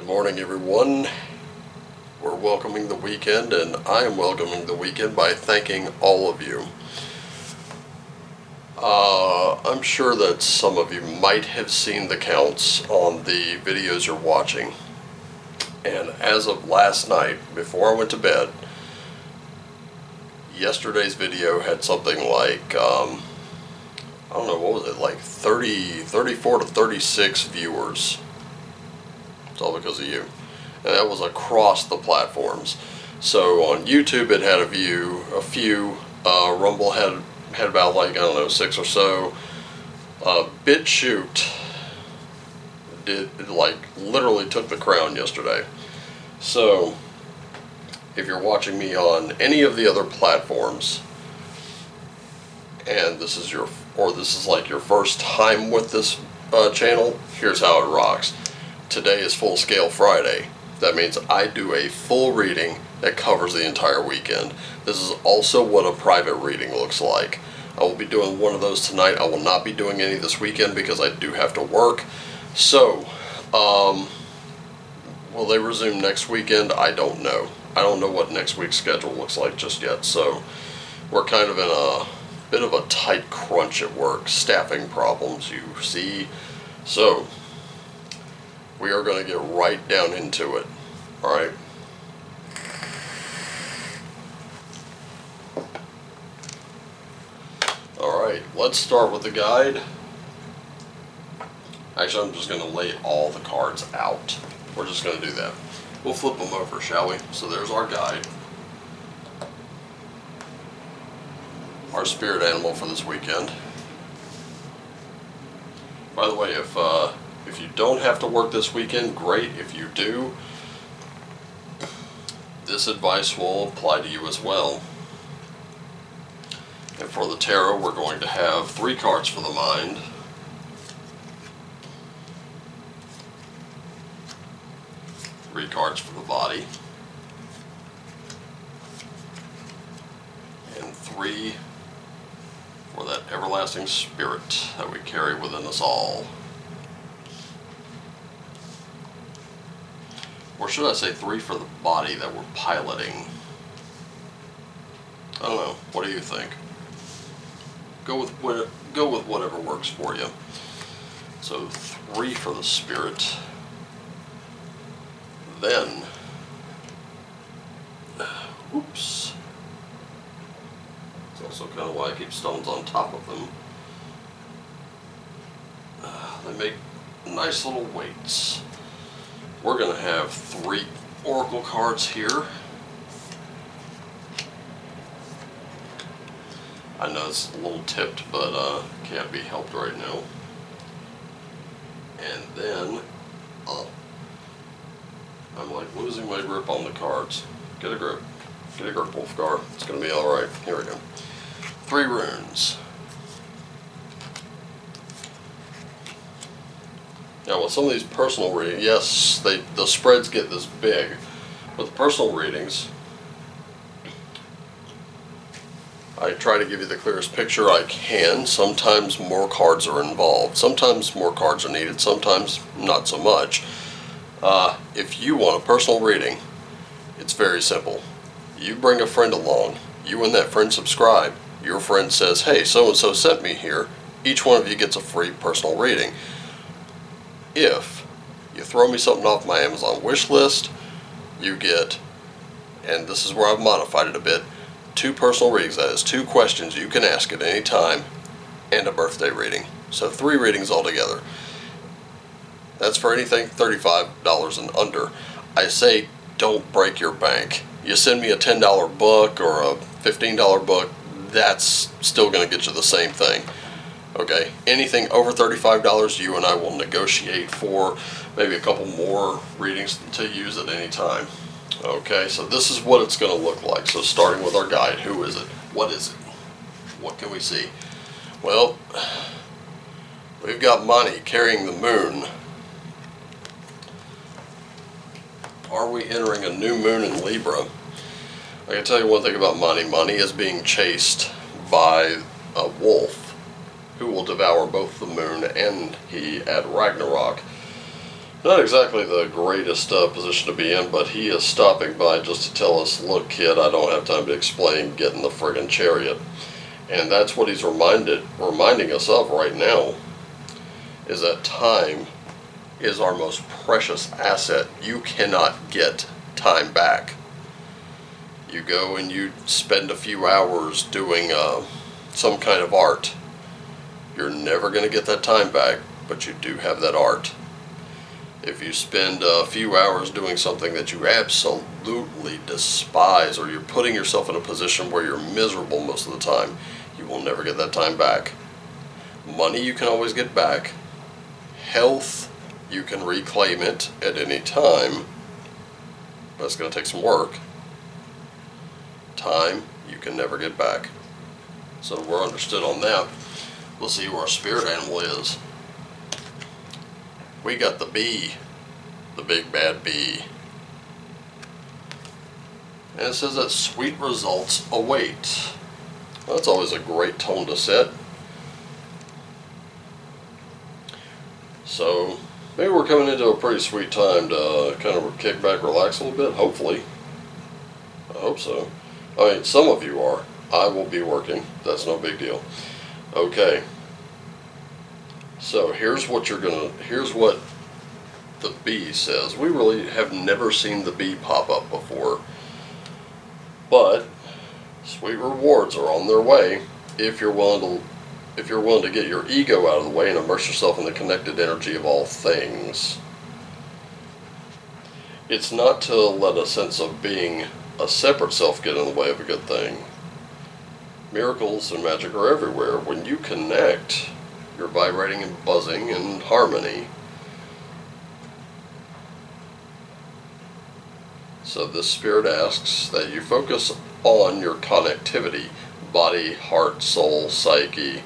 morning, everyone. We're welcoming the weekend, and I am welcoming the weekend by thanking all of you. I'm sure that some of you might have seen the counts on the videos you're watching. And as of last night, before I went to bed, yesterday's video had something like, I don't know, what was it, like 34 to 36 viewers. It's all because of you. And that was across the platforms. So on YouTube it had a few, Rumble had about like, I don't know, 6 or so. BitChute did, like, literally took the crown yesterday. So if you're watching me on any of the other platforms, and this is like your first time with this channel, here's how it rocks. Today is Full Scale Friday. That means I do a full reading that covers the entire weekend. This is also what a private reading looks like. I will be doing one of those tonight. I will not be doing any this weekend because I do have to work. So, will they resume next weekend? I don't know. I don't know what next week's schedule looks like just yet. So, we're kind of in a bit of a tight crunch at work. Staffing problems, you see. So, we are going to get right down into it. Alright? Alright, let's start with the guide. Actually, I'm just going to lay all the cards out. We're just going to do that. We'll flip them over, shall we? So there's our guide. Our spirit animal for this weekend. By the way, if you don't have to work this weekend, great. If you do, this advice will apply to you as well. And for the tarot, we're going to have 3 cards for the mind, 3 cards for the body, and 3 for that everlasting spirit that we carry within us all. Or should I say 3 for the body that we're piloting? I don't know. What do you think? Go with whatever works for you. So 3 for the spirit. Then, oops. It's also kind of why I keep stones on top of them. They make nice little weights. We're going to have 3 oracle cards here. I know it's a little tipped, but can't be helped right now. And then, I'm like losing my grip on the cards. Get a grip. Get a grip, Wolfgar. It's going to be alright. Here we go. 3 runes. Now with some of these personal readings, yes, the spreads get this big. With the personal readings, I try to give you the clearest picture I can. Sometimes more cards are involved. Sometimes more cards are needed. Sometimes not so much. If you want a personal reading, it's very simple. You bring a friend along. You and that friend subscribe. Your friend says, hey, so-and-so sent me here. Each one of you gets a free personal reading. If you throw me something off my Amazon wish list, you get, and this is where I've modified it a bit, 2 personal readings. That is 2 questions you can ask at any time, and a birthday reading. So 3 readings altogether. That's for anything $35 and under. I say don't break your bank. You send me a $10 book or a $15 book, that's still going to get you the same thing. Okay, anything over $35, you and I will negotiate for maybe a couple more readings to use at any time. Okay, so this is what it's going to look like. So starting with our guide, who is it? What is it? What can we see? Well, we've got Mani carrying the moon. Are we entering a new moon in Libra? I can tell you one thing about Mani. Mani is being chased by a wolf who will devour both the moon and he at Ragnarok. Not exactly the greatest position to be in, but he is stopping by just to tell us, look kid, I don't have time to explain, get in the friggin' chariot. And that's what he's reminding us of right now, is that time is our most precious asset. You cannot get time back. You go and you spend a few hours doing some kind of art. You're never going to get that time back, but you do have that art. If you spend a few hours doing something that you absolutely despise, or you're putting yourself in a position where you're miserable most of the time, you will never get that time back. Money you can always get back. Health, you can reclaim it at any time, but it's going to take some work. Time, you can never get back. So we're understood on that. We'll see who our spirit animal is. We got the bee, the big bad bee. And it says that sweet results await. Well, that's always a great tone to set. So maybe we're coming into a pretty sweet time to kind of kick back, relax a little bit, hopefully. I hope so. I mean, some of you are. I will be working. That's no big deal. Okay. So here's what the bee says. We really have never seen the bee pop up before. But sweet rewards are on their way if you're willing to get your ego out of the way and immerse yourself in the connected energy of all things. It's not to let a sense of being a separate self get in the way of a good thing. Miracles and magic are everywhere. When you connect, you're vibrating and buzzing in harmony. So this spirit asks that you focus on your connectivity, body, heart, soul, psyche,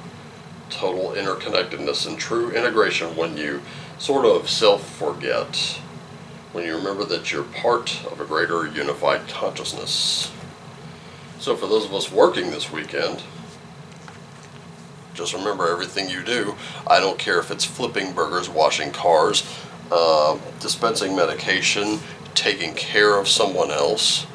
total interconnectedness and true integration when you sort of self-forget, when you remember that you're part of a greater unified consciousness. So for those of us working this weekend, just remember everything you do. I don't care if it's flipping burgers, washing cars, dispensing medication, taking care of someone else.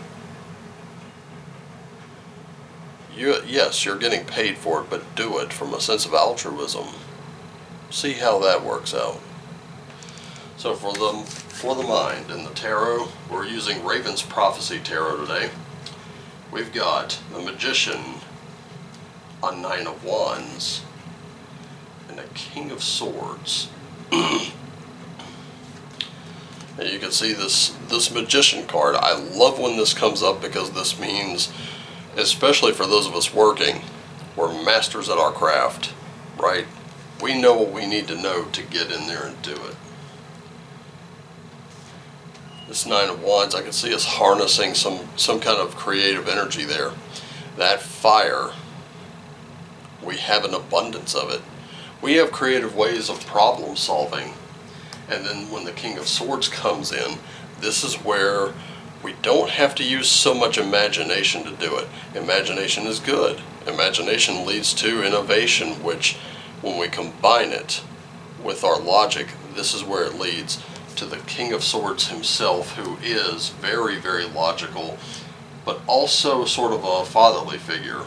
Yes, you're getting paid for it, but do it from a sense of altruism. See how that works out. So for the mind and the tarot, we're using Raven's Prophecy Tarot today. We've got the Magician, a Nine of Wands, and a King of Swords. And you can see this Magician card. I love when this comes up because this means, especially for those of us working, we're masters at our craft, right? We know what we need to know to get in there and do it. This Nine of Wands, I can see us harnessing some kind of creative energy there. That fire, we have an abundance of it. We have creative ways of problem solving. And then when the King of Swords comes in, this is where we don't have to use so much imagination to do it. Imagination is good. Imagination leads to innovation, which when we combine it with our logic, this is where it leads to the King of Swords himself, who is very, very logical, but also sort of a fatherly figure.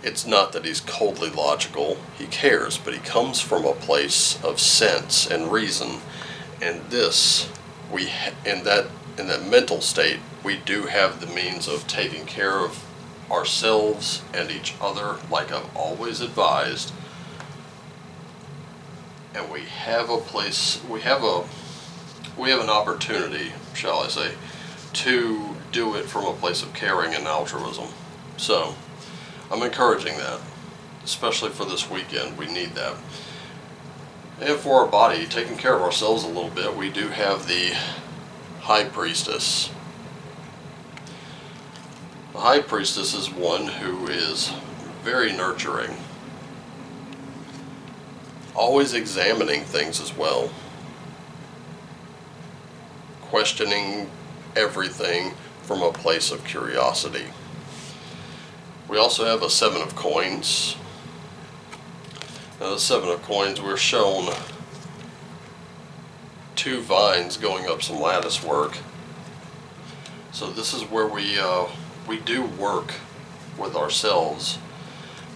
It's not that he's coldly logical. He cares, but he comes from a place of sense and reason. And this, in that mental state, we do have the means of taking care of ourselves and each other, like I've always advised. And we have a place, we have an opportunity, shall I say, to do it from a place of caring and altruism. So I'm encouraging that, especially for this weekend. We need that. And for our body, taking care of ourselves a little bit, we do have the High Priestess. The High Priestess is one who is very nurturing, always examining things as well, questioning everything from a place of curiosity. We also have a Seven of Coins. Now the 7 of coins, we're shown 2 vines going up some lattice work. So this is where we do work with ourselves,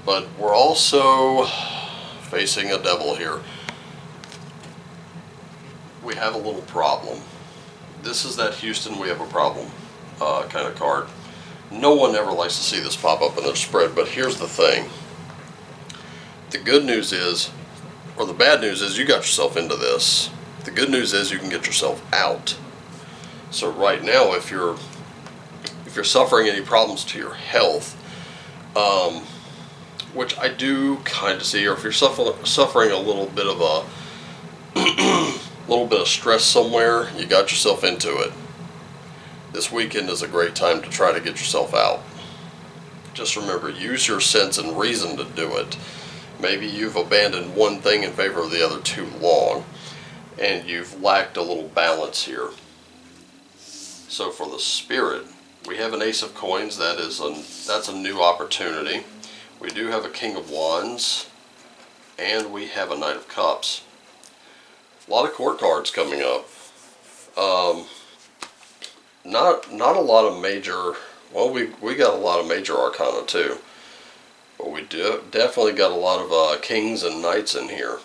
but we're also facing a devil here. We have a little problem. This is that Houston, we have a problem kind of card. No one ever likes to see this pop up in their spread, but here's the thing. The good news is, or the bad news is, you got yourself into this. The good news is you can get yourself out. So right now, if you're suffering any problems to your health, which I do kind of see, or if you're suffering a little bit of stress somewhere, you got yourself into it. This weekend is a great time to try to get yourself out. Just remember, use your sense and reason to do it. Maybe you've abandoned one thing in favor of the other too long, and you've lacked a little balance here. So for the spirit, we have an Ace of Coins. That's a new opportunity. We do have a King of Wands, and we have a Knight of Cups. A lot of court cards coming up. Not a lot of major. Well, we got a lot of major arcana too, but we definitely got a lot of kings and knights in here.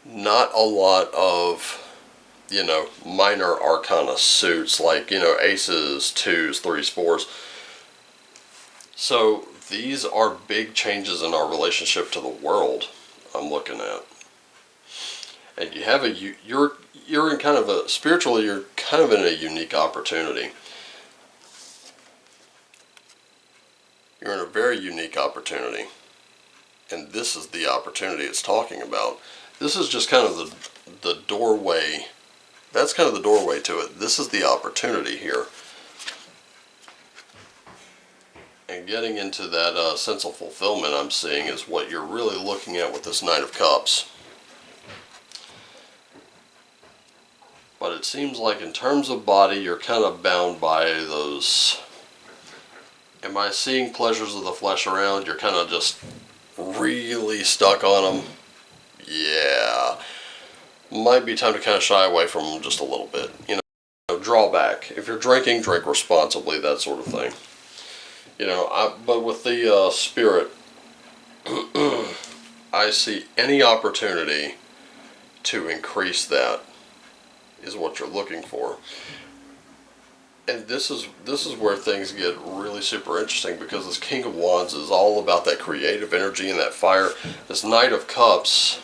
Not a lot of, minor arcana suits like, aces, twos, threes, fours. So these are big changes in our relationship to the world I'm looking at. And you have you're in kind of a, spiritually, you're kind of in a unique opportunity. You're in a very unique opportunity. And this is the opportunity it's talking about. This is just kind of the doorway. That's kind of the doorway to it. This is the opportunity here. And getting into that sense of fulfillment I'm seeing is what you're really looking at with this Knight of Cups. But it seems like in terms of body, you're kind of bound by those. Am I seeing pleasures of the flesh around? You're kind of just really stuck on them. Yeah. Might be time to kind of shy away from them just a little bit. Draw back. If you're drinking, drink responsibly, that sort of thing. But with the spirit, I see any opportunity to increase that is what you're looking for. And this is where things get really super interesting, because this King of Wands is all about that creative energy and that fire. This Knight of Cups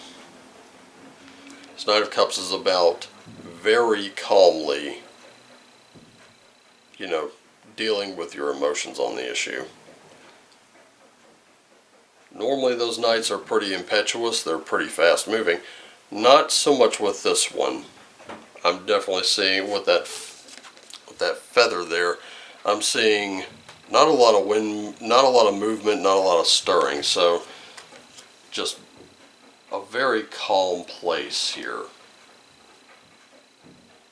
is about very calmly, dealing with your emotions on the issue. Normally those knights are pretty impetuous, they're pretty fast moving. Not so much with this one. I'm definitely seeing with that feather there, I'm seeing not a lot of wind, not a lot of movement, not a lot of stirring. So just a very calm place here.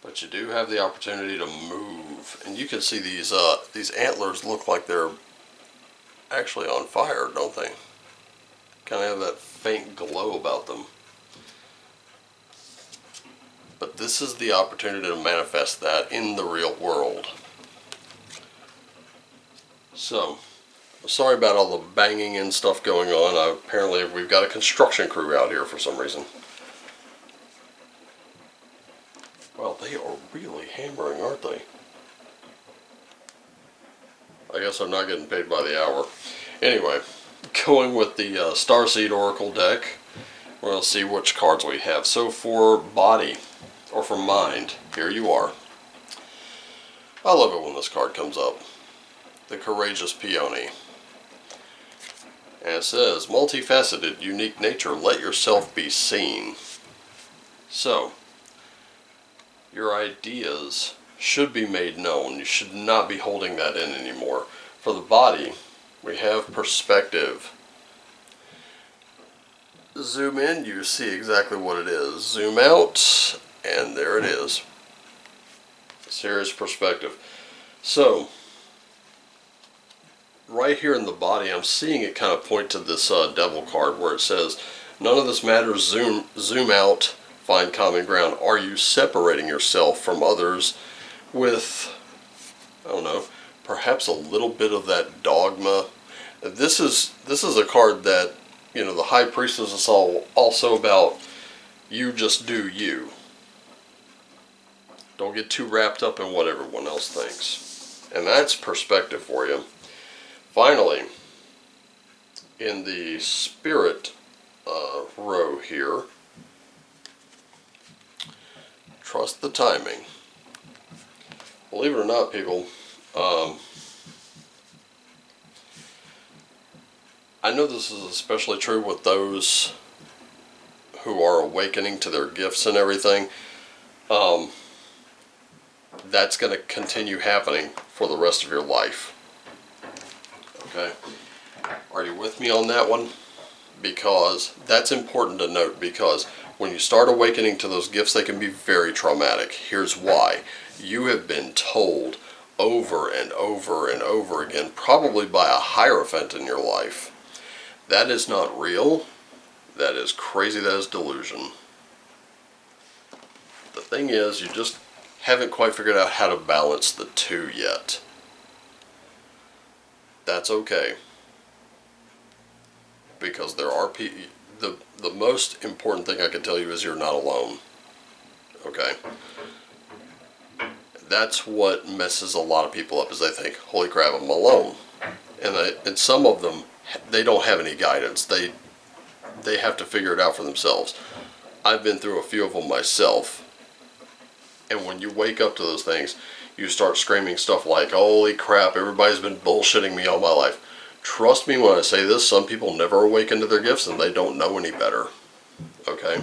But you do have the opportunity to move, and you can see these antlers look like they're actually on fire, don't they? Kind of have that faint glow about them. But this is the opportunity to manifest that in the real world. So, sorry about all the banging and stuff going on. Apparently we've got a construction crew out here for some reason. Well, they are really hammering, aren't they? I guess I'm not getting paid by the hour. Anyway, going with the Starseed Oracle deck, we're going to see which cards we have. So for body, or for mind, here you are. I love it when this card comes up. The Courageous Peony. And it says, multifaceted, unique nature, let yourself be seen. So, your ideas should be made known. You should not be holding that in anymore. For the body, we have perspective. Zoom in, you see exactly what it is. Zoom out, and there it is. Serious perspective. So, right here in the body, I'm seeing it kind of point to this devil card where it says, none of this matters, zoom out, find common ground. Are you separating yourself from others with, I don't know, perhaps a little bit of that dogma? This is a card that, you know, the High Priestess is also about you just do you. Don't get too wrapped up in what everyone else thinks. And that's perspective for you. Finally, in the spirit row here, trust the timing. Believe it or not, people, I know this is especially true with those who are awakening to their gifts and everything. That's going to continue happening for the rest of your life. Okay? Are you with me on that one? Because that's important to note, because when you start awakening to those gifts, they can be very traumatic. Here's why. You have been told over and over and over again, probably by a hierophant in your life, that is not real, that is crazy, that is delusion. The thing is, you just haven't quite figured out how to balance the two yet. That's okay. Because there are people, the most important thing I can tell you is you're not alone. Okay? That's what messes a lot of people up, is they think, holy crap, I'm alone. And some of them, they don't have any guidance. They have to figure it out for themselves. I've been through a few of them myself. And when you wake up to those things, you start screaming stuff like, holy crap, everybody's been bullshitting me all my life. Trust me when I say this, some people never awaken to their gifts and they don't know any better. Okay?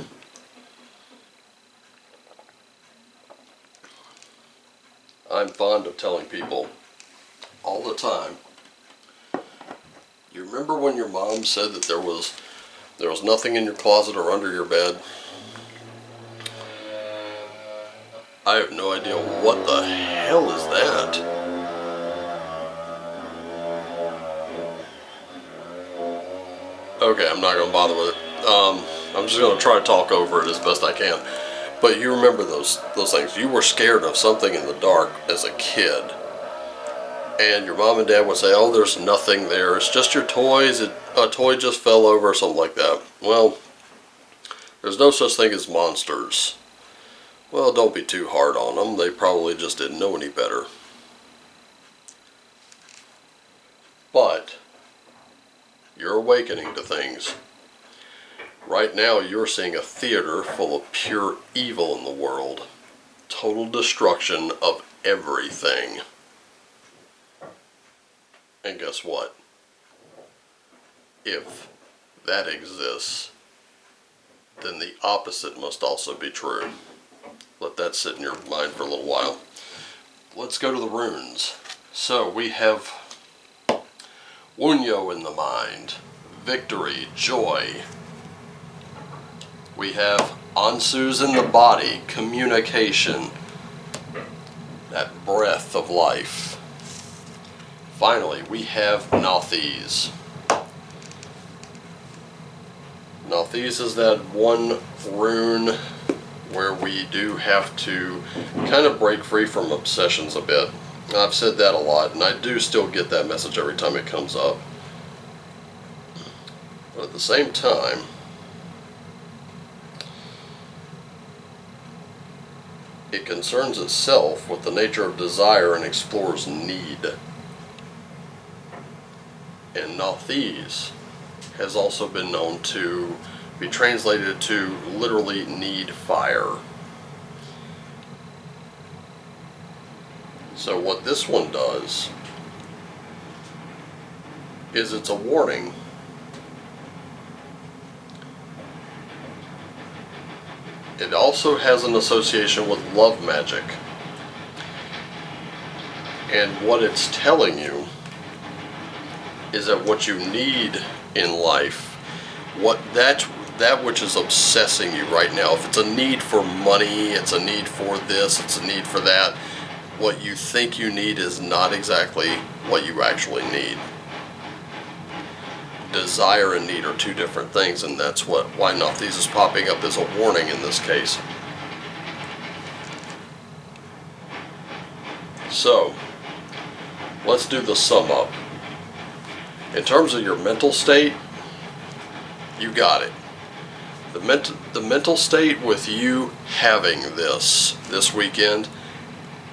I'm fond of telling people all the time, you remember when your mom said that there was nothing in your closet or under your bed? I have no idea what the hell is that. Okay, I'm not going to bother with it. I'm just going to try to talk over it as best I can. But you remember those things. You were scared of something in the dark as a kid. And your mom and dad would say, oh, there's nothing there. It's just your toys. A toy just fell over or something like that. Well, there's no such thing as monsters. Well, don't be too hard on them. They probably just didn't know any better. But you're awakening to things. Right now, you're seeing a theater full of pure evil in the world. Total destruction of everything. And guess what? If that exists, then the opposite must also be true. Let that sit in your mind for a little while. Let's go to the runes. So we have Wunyo in the mind, victory, joy. We have Ansu's in the body, communication, that breath of life. Finally, we have Nauthiz. Nauthiz is that one rune where we do have to kind of break free from obsessions a bit. I've said that a lot, and I do still get that message every time it comes up. But at the same time, it concerns itself with the nature of desire and explores need. And Nauthiz has also been known to be translated to literally need fire. So what this one does is it's a warning. It also has an association with love magic. And what it's telling you is that what you need in life, that which is obsessing you right now, if it's a need for money, it's a need for this, it's a need for that, what you think you need is not exactly what you actually need. desire and need are two different things, and that's why Nauthiz is popping up as a warning in this case. So, let's do the sum up. In terms of your mental state, you got it. The mental state with you having this weekend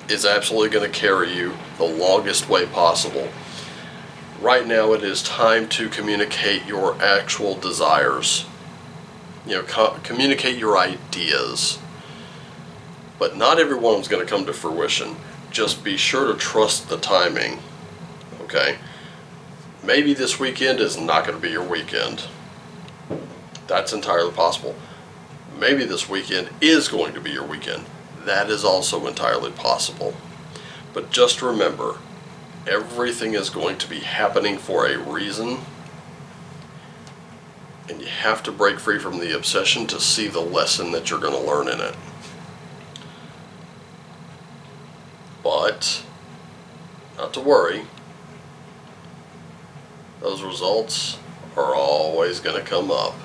is absolutely going to carry you the longest way possible. Right now it is time to communicate your actual desires. Communicate your ideas. But not every one of them is going to come to fruition. Just be sure to trust the timing. Okay? Maybe this weekend is not going to be your weekend. That's entirely possible. Maybe this weekend is going to be your weekend. That is also entirely possible. But just remember, everything is going to be happening for a reason, and you have to break free from the obsession to see the lesson that you're going to learn in it. But, not to worry, those results are always going to come up.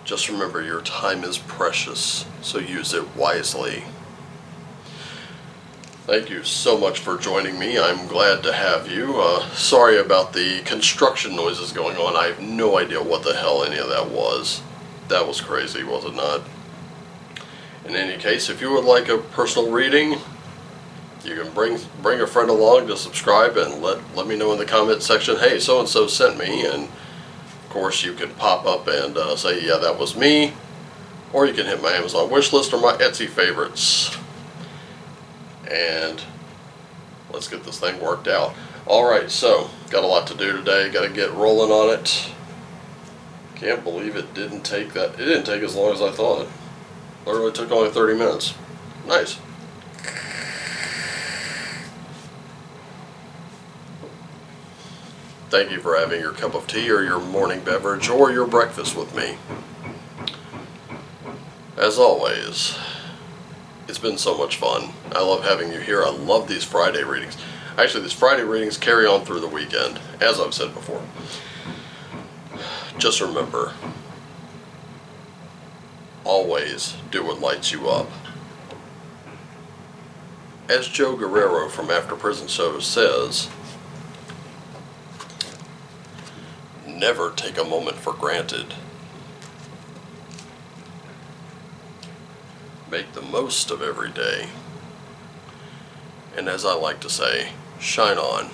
Just remember, your time is precious, so use it wisely. Thank you so much for joining me. I'm glad to have you. Sorry about the construction noises going on. I have no idea what the hell any of that was. That was crazy, was it not? In any case, if you would like a personal reading, you can bring a friend along to subscribe and let me know in the comment section, hey, so-and-so sent me, and of course you can pop up and say, yeah, that was me, or you can hit my Amazon wishlist or my Etsy favorites. And let's get this thing worked out. Alright, so, got a lot to do today, got to get rolling on it. Can't believe it didn't take as long as I thought. Literally took only 30 minutes. Nice. Thank you for having your cup of tea or your morning beverage or your breakfast with me. As always, it's been so much fun. I love having you here. I love these Friday readings. Actually, these Friday readings carry on through the weekend, as I've said before. Just remember, always do what lights you up. As Joe Guerrero from After Prison Show says, never take a moment for granted. Make the most of every day. And as I like to say, shine on.